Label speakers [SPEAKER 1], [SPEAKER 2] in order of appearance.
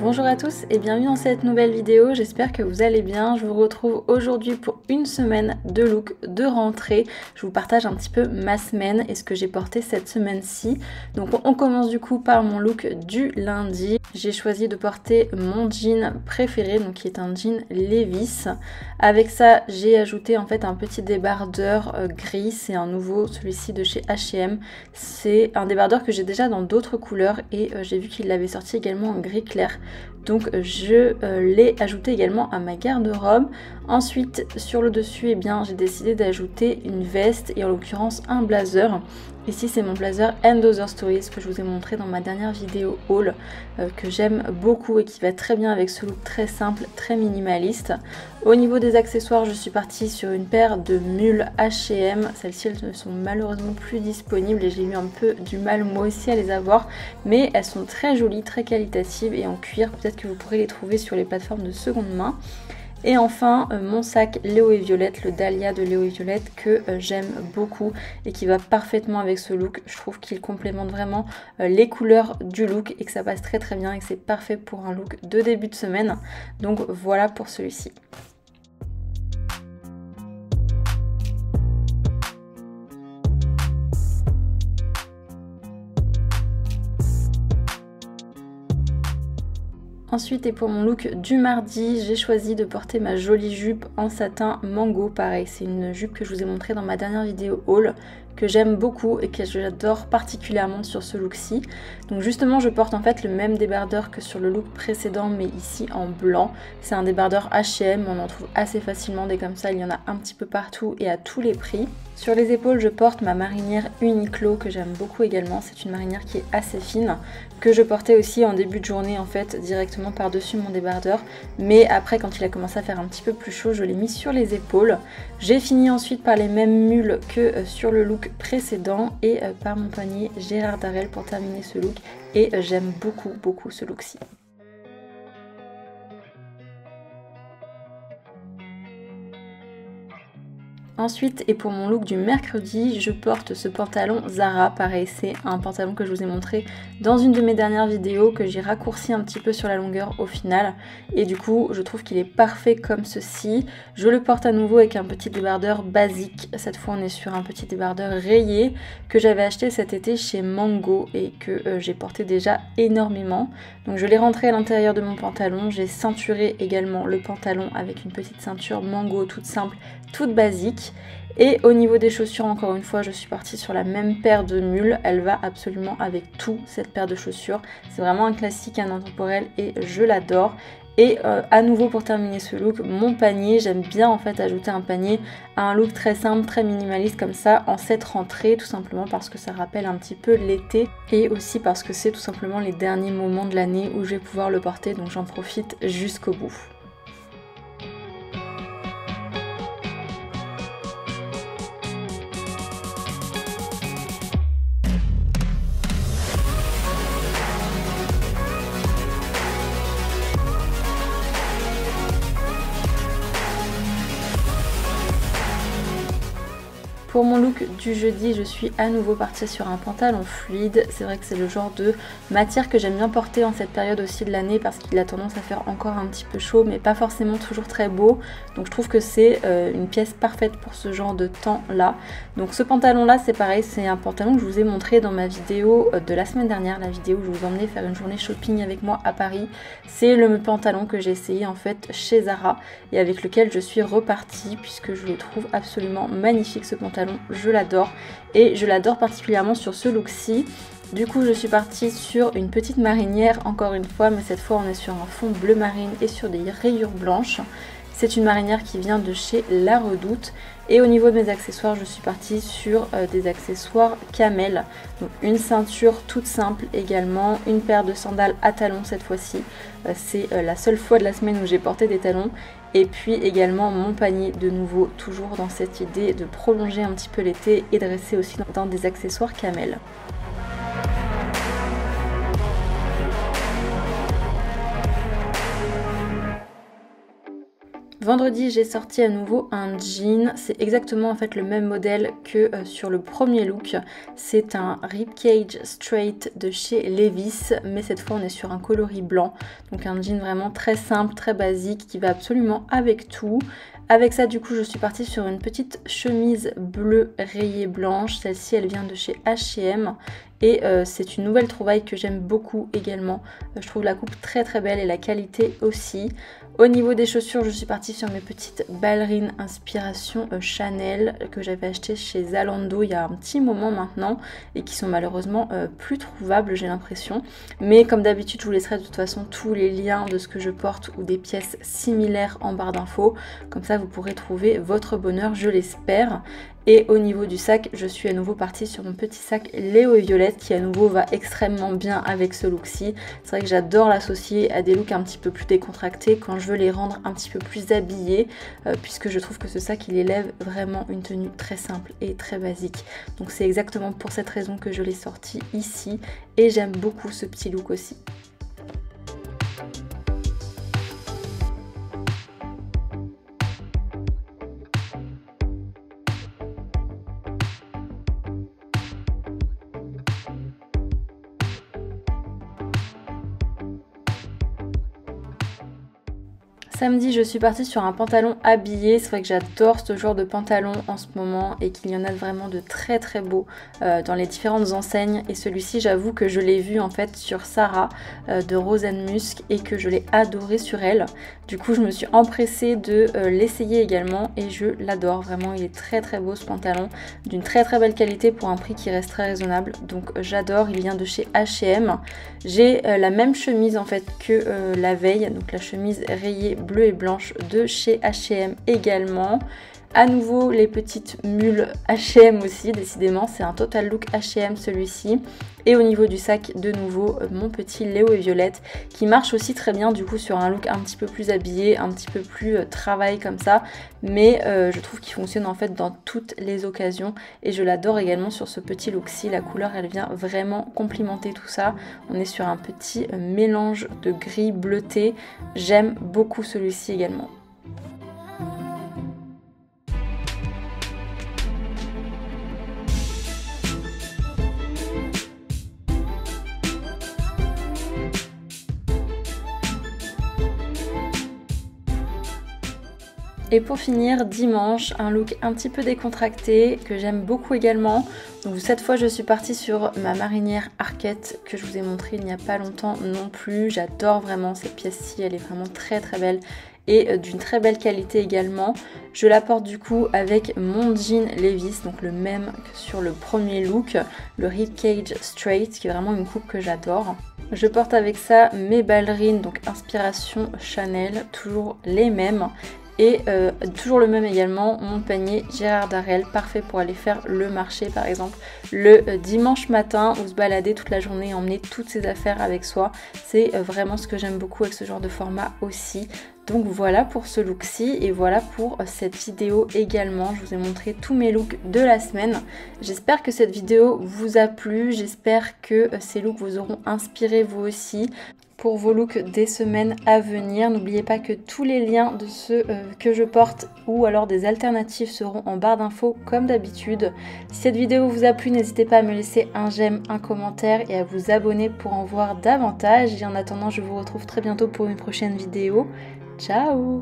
[SPEAKER 1] Bonjour à tous et bienvenue dans cette nouvelle vidéo, j'espère que vous allez bien. Je vous retrouve aujourd'hui pour une semaine de look de rentrée. Je vous partage un petit peu ma semaine et ce que j'ai porté cette semaine-ci. Donc on commence du coup par mon look du lundi. J'ai choisi de porter mon jean préféré, donc qui est un jean Levi's. Avec ça, j'ai ajouté en fait un petit débardeur gris, c'est un nouveau, celui-ci de chez H&M. C'est un débardeur que j'ai déjà dans d'autres couleurs et j'ai vu qu'il l'avait sorti également en gris clair. Donc je l'ai ajouté également à ma garde-robe. Ensuite sur le dessus, j'ai décidé d'ajouter une veste et en l'occurrence un blazer. Ici c'est mon blazer And Other Stories que je vous ai montré dans ma dernière vidéo haul, que j'aime beaucoup et qui va très bien avec ce look très simple, très minimaliste. Au niveau des accessoires, je suis partie sur une paire de mules H&M. Celles-ci elles ne sont malheureusement plus disponibles et j'ai eu un peu du mal moi aussi à les avoir. Mais elles sont très jolies, très qualitatives et en cuir. Peut-être que vous pourrez les trouver sur les plateformes de seconde main. Et enfin mon sac Léo et Violette, le Dahlia de Léo et Violette que j'aime beaucoup et qui va parfaitement avec ce look. Je trouve qu'il complémente vraiment les couleurs du look et que ça passe très bien et que c'est parfait pour un look de début de semaine. Donc voilà pour celui-ci. Ensuite et pour mon look du mardi, j'ai choisi de porter ma jolie jupe en satin mango. Pareil, c'est une jupe que je vous ai montrée dans ma dernière vidéo haul, que j'aime beaucoup et que j'adore particulièrement sur ce look-ci. Donc justement, je porte en fait le même débardeur que sur le look précédent, mais ici en blanc. C'est un débardeur H&M, on en trouve assez facilement des comme ça, il y en a un petit peu partout et à tous les prix. Sur les épaules, je porte ma marinière Uniqlo que j'aime beaucoup également. C'est une marinière qui est assez fine, que je portais aussi en début de journée en fait directement par-dessus mon débardeur. Mais après, quand il a commencé à faire un petit peu plus chaud, je l'ai mis sur les épaules. J'ai fini ensuite par les mêmes mules que sur le look précédent et par mon panier Gérard Darel pour terminer ce look. Et j'aime beaucoup ce look-ci. Ensuite, et pour mon look du mercredi, je porte ce pantalon Zara. Pareil, c'est un pantalon que je vous ai montré dans une de mes dernières vidéos, que j'ai raccourci un petit peu sur la longueur au final. Et du coup, je trouve qu'il est parfait comme ceci. Je le porte à nouveau avec un petit débardeur basique. Cette fois, on est sur un petit débardeur rayé que j'avais acheté cet été chez Mango et que j'ai porté déjà énormément. Donc je l'ai rentré à l'intérieur de mon pantalon. J'ai ceinturé également le pantalon avec une petite ceinture Mango toute simple, toute basique. Et au niveau des chaussures, encore une fois, je suis partie sur la même paire de mules. Elle va absolument avec tout, cette paire de chaussures. C'est vraiment un classique, un intemporel et je l'adore. Et à nouveau pour terminer ce look, mon panier. J'aime bien en fait ajouter un panier à un look très simple, très minimaliste comme ça en cette rentrée. Tout simplement parce que ça rappelle un petit peu l'été. Et aussi parce que c'est tout simplement les derniers moments de l'année où je vais pouvoir le porter. Donc j'en profite jusqu'au bout. Pour mon look du jeudi, je suis à nouveau partie sur un pantalon fluide. C'est vrai que c'est le genre de matière que j'aime bien porter en cette période aussi de l'année parce qu'il a tendance à faire encore un petit peu chaud mais pas forcément toujours très beau. Donc je trouve que c'est une pièce parfaite pour ce genre de temps là. Donc ce pantalon là c'est pareil, c'est un pantalon que je vous ai montré dans ma vidéo de la semaine dernière, la vidéo où je vous emmenais faire une journée shopping avec moi à Paris. C'est le pantalon que j'ai essayé en fait chez Zara et avec lequel je suis repartie puisque je le trouve absolument magnifique ce pantalon. Je l'adore et je l'adore particulièrement sur ce look-ci. Du coup je suis partie sur une petite marinière encore une fois, mais cette fois on est sur un fond bleu marine et sur des rayures blanches. C'est une marinière qui vient de chez La Redoute. Et au niveau de mes accessoires, je suis partie sur des accessoires camel. Donc une ceinture toute simple également, une paire de sandales à talons cette fois-ci. C'est la seule fois de la semaine où j'ai porté des talons. Et puis également mon panier de nouveau, toujours dans cette idée de prolonger un petit peu l'été et de rester aussi dans des accessoires camel. Vendredi, j'ai sorti à nouveau un jean. C'est exactement en fait le même modèle que sur le premier look. C'est un Ribcage Straight de chez Levi's, mais cette fois on est sur un coloris blanc. Donc un jean vraiment très simple, très basique, qui va absolument avec tout. Avec ça, du coup, je suis partie sur une petite chemise bleue rayée blanche. Celle-ci, elle vient de chez H&M. Et c'est une nouvelle trouvaille que j'aime beaucoup également. Je trouve la coupe très très belle et la qualité aussi. Au niveau des chaussures, je suis partie sur mes petites ballerines inspiration Chanel que j'avais achetées chez Zalando il y a un petit moment maintenant et qui sont malheureusement plus trouvables, j'ai l'impression. Mais comme d'habitude, je vous laisserai de toute façon tous les liens de ce que je porte ou des pièces similaires en barre d'infos. Comme ça, vous pourrez trouver votre bonheur, je l'espère. Et au niveau du sac, je suis à nouveau partie sur mon petit sac Léo et Violette qui à nouveau va extrêmement bien avec ce look-ci. C'est vrai que j'adore l'associer à des looks un petit peu plus décontractés quand je veux les rendre un petit peu plus habillés puisque je trouve que ce sac il élève vraiment une tenue très simple et très basique. Donc c'est exactement pour cette raison que je l'ai sorti ici et j'aime beaucoup ce petit look aussi. Samedi, je suis partie sur un pantalon habillé. C'est vrai que j'adore ce genre de pantalon en ce moment et qu'il y en a vraiment de très très beaux dans les différentes enseignes. Et celui-ci, j'avoue que je l'ai vu en fait sur Sarah de Rose & Musk et que je l'ai adoré sur elle. Du coup, je me suis empressée de l'essayer également et je l'adore. Vraiment, il est très très beau ce pantalon, d'une très très belle qualité pour un prix qui reste très raisonnable. Donc j'adore, il vient de chez H&M. J'ai la même chemise en fait que la veille, donc la chemise rayée bleue et blanche de chez H&M également. À nouveau les petites mules H&M aussi, décidément c'est un total look H&M celui-ci. Et au niveau du sac, de nouveau mon petit Léo et Violette qui marche aussi très bien du coup sur un look un petit peu plus habillé, un petit peu plus travail comme ça. Mais je trouve qu'il fonctionne en fait dans toutes les occasions et je l'adore également sur ce petit look-ci. La couleur elle vient vraiment complimenter tout ça. On est sur un petit mélange de gris bleuté. J'aime beaucoup celui-ci également. Et pour finir, dimanche, un look un petit peu décontracté que j'aime beaucoup également. Donc cette fois, je suis partie sur ma marinière Arquette que je vous ai montré il n'y a pas longtemps non plus. J'adore vraiment cette pièce-ci, elle est vraiment très très belle et d'une très belle qualité également. Je la porte du coup avec mon jean Levi's, donc le même que sur le premier look, le Ribcage Straight, qui est vraiment une coupe que j'adore. Je porte avec ça mes ballerines, donc inspiration Chanel, toujours les mêmes. Et toujours le même également, mon panier Gérard Darel, parfait pour aller faire le marché par exemple le dimanche matin ou se balader toute la journée et emmener toutes ses affaires avec soi. C'est vraiment ce que j'aime beaucoup avec ce genre de format aussi. Donc voilà pour ce look-ci et voilà pour cette vidéo également. Je vous ai montré tous mes looks de la semaine. J'espère que cette vidéo vous a plu, j'espère que ces looks vous auront inspiré vous aussi pour vos looks des semaines à venir. N'oubliez pas que tous les liens de ceux que je porte ou alors des alternatives seront en barre d'infos comme d'habitude. Si cette vidéo vous a plu, n'hésitez pas à me laisser un j'aime, un commentaire et à vous abonner pour en voir davantage. Et en attendant, je vous retrouve très bientôt pour une prochaine vidéo. Ciao!